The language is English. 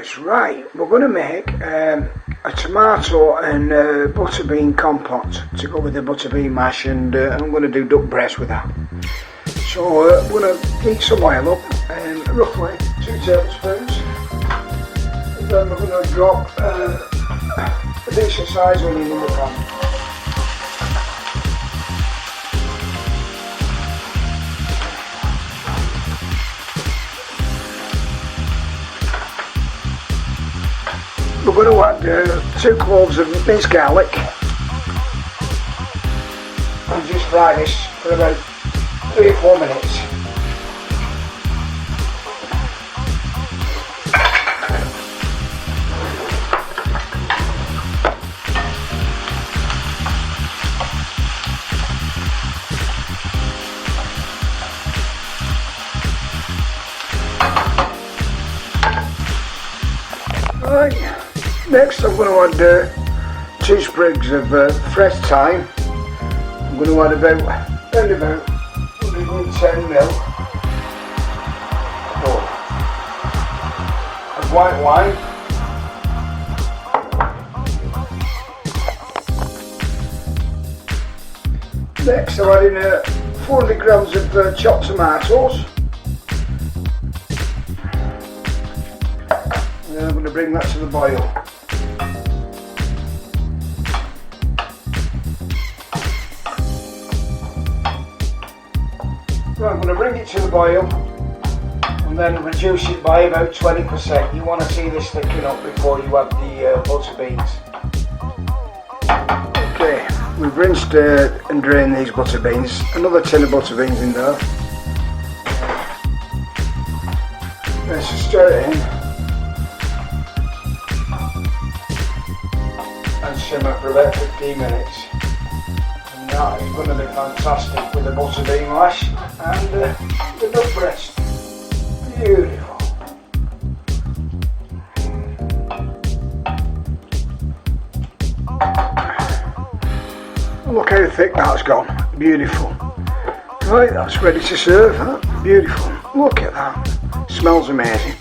viewers, right, we're going to make a tomato and butter bean compote to go with the butter bean mash, and I'm going to do duck breast with that. So we're going to heat some oil up, roughly 2 tablespoons, and then we're going to drop a decent size onion in the pan. We're going to add 2 cloves of minced garlic and just fry this for about 3 or 4 minutes. Right. Next I'm going to add 2 sprigs of fresh thyme. I'm going to add about 110 ml of white wine. Next I'm adding 400 grams of chopped tomatoes. And then I'm going to bring that to the boil. Right, I'm going to bring it to the boil and then reduce it by about 20%. You want to see this thicken up before you add the butter beans. Okay, we've rinsed and drained these butter beans. Another tin of butter beans in there. Let's stir it in and simmer for about 15 minutes. And that is going to be fantastic with the butter bean mash and the duck breast. Beautiful. Look how thick that's gone. Beautiful. Right, that's ready to serve. Huh? Beautiful. Look at that. Smells amazing.